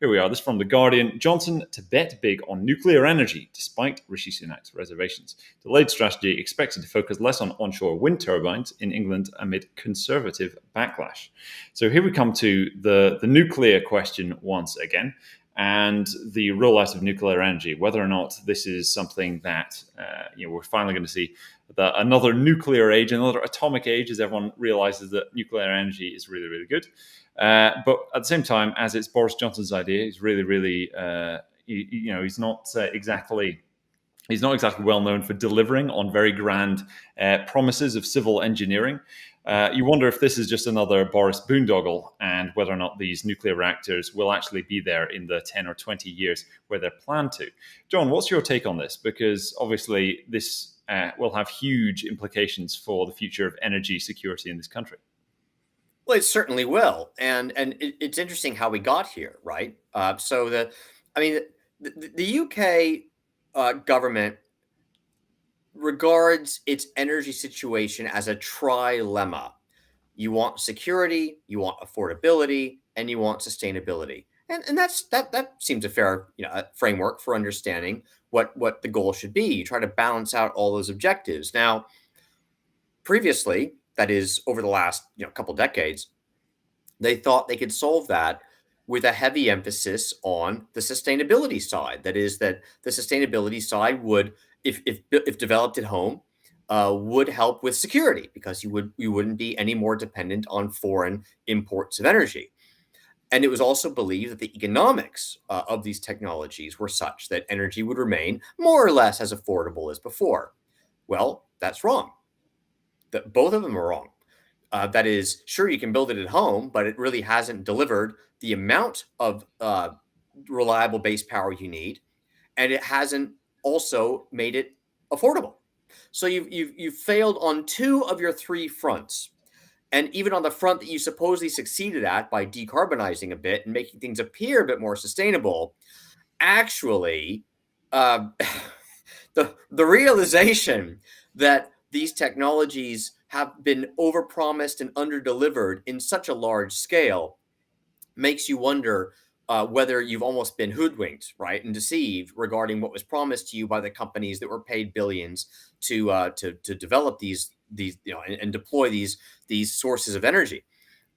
Here we are. This is from The Guardian. Johnson to bet big on nuclear energy despite Rishi Sunak's reservations. Delayed strategy expected to focus less on onshore wind turbines in England amid conservative backlash. So here we come to the nuclear question once again, and the rollout of nuclear energy, whether or not this is something that we're finally going to see another nuclear age, another atomic age, as everyone realizes that nuclear energy is really, really good. But at the same time, as it's Boris Johnson's idea, he's really, he's not exactly well known for delivering on very grand promises of civil engineering. You wonder if this is just another Boris boondoggle, and whether or not these nuclear reactors will actually be there in the 10 or 20 years where they're planned to. John, what's your take on this? Because obviously this will have huge implications for the future of energy security in this country. Well, it certainly will, and it's interesting how we got here, right? The UK government regards its energy situation as a trilemma. You want security, you want affordability, and you want sustainability, and that seems a fair framework for understanding what the goal should be. You try to balance out all those objectives. Now, previously, that is over the last couple decades, they thought they could solve that with a heavy emphasis on the sustainability side. That is, that the sustainability side would, if developed at home, would help with security, because you wouldn't be any more dependent on foreign imports of energy. And it was also believed that the economics of these technologies were such that energy would remain more or less as affordable as before. Well, that's wrong. Both of them are wrong. That is, sure, you can build it at home, but it really hasn't delivered the amount of reliable base power you need, and it hasn't also made it affordable. So you've failed on two of your three fronts. And even on the front that you supposedly succeeded at by decarbonizing a bit and making things appear a bit more sustainable, actually, the realization that these technologies have been overpromised and underdelivered in such a large scale makes you wonder whether you've almost been hoodwinked, right, and deceived regarding what was promised to you by the companies that were paid billions to develop these and deploy these sources of energy.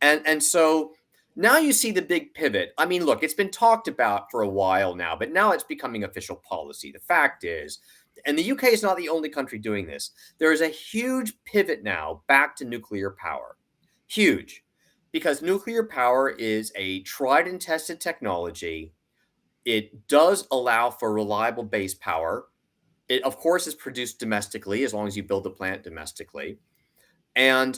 And so now you see the big pivot. I mean, look, it's been talked about for a while now, but now it's becoming official policy. The fact is, and the UK is not the only country doing this, there is a huge pivot now back to nuclear power. Huge. Because nuclear power is a tried and tested technology. It does allow for reliable base power. It, of course, is produced domestically, as long as you build the plant domestically. And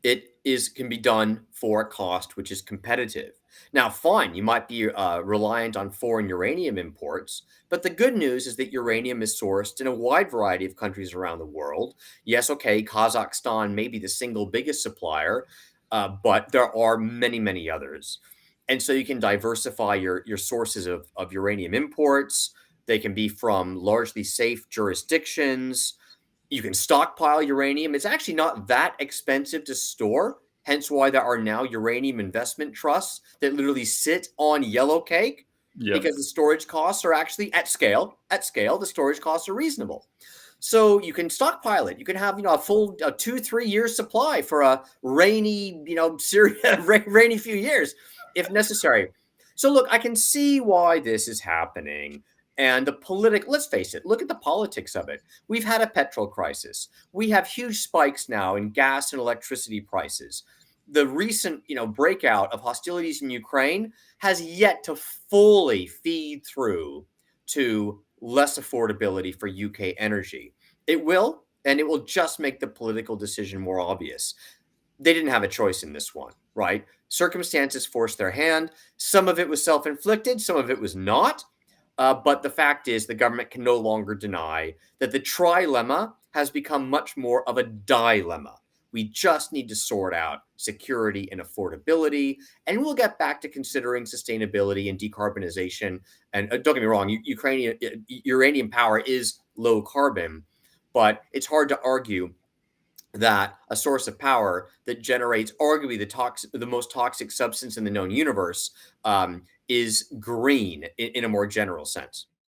it can be done for a cost which is competitive. Now, fine, you might be reliant on foreign uranium imports, but the good news is that uranium is sourced in a wide variety of countries around the world. Yes, okay, Kazakhstan may be the single biggest supplier, but there are many, many others. And so you can diversify your sources of uranium imports. They can be from largely safe jurisdictions. You can stockpile uranium. It's actually not that expensive to store, hence why there are now uranium investment trusts that literally sit on yellow cake, because the storage costs are actually at scale. At scale, the storage costs are reasonable. So you can stockpile it. You can have, a full 2-3 year supply for a rainy, rainy few years if necessary. So look, I can see why this is happening. And let's face it, look at the politics of it. We've had a petrol crisis. We have huge spikes now in gas and electricity prices. The recent, breakout of hostilities in Ukraine has yet to fully feed through to less affordability for UK energy. It will, and it will just make the political decision more obvious. They didn't have a choice in this one, right? Circumstances forced their hand. Some of it was self-inflicted, some of it was not. But the fact is, the government can no longer deny that the trilemma has become much more of a dilemma. We just need to sort out security and affordability, and we'll get back to considering sustainability and decarbonization. And don't get me wrong, uranium power is low carbon, but it's hard to argue that a source of power that generates arguably the most toxic substance in the known universe is green in a more general sense?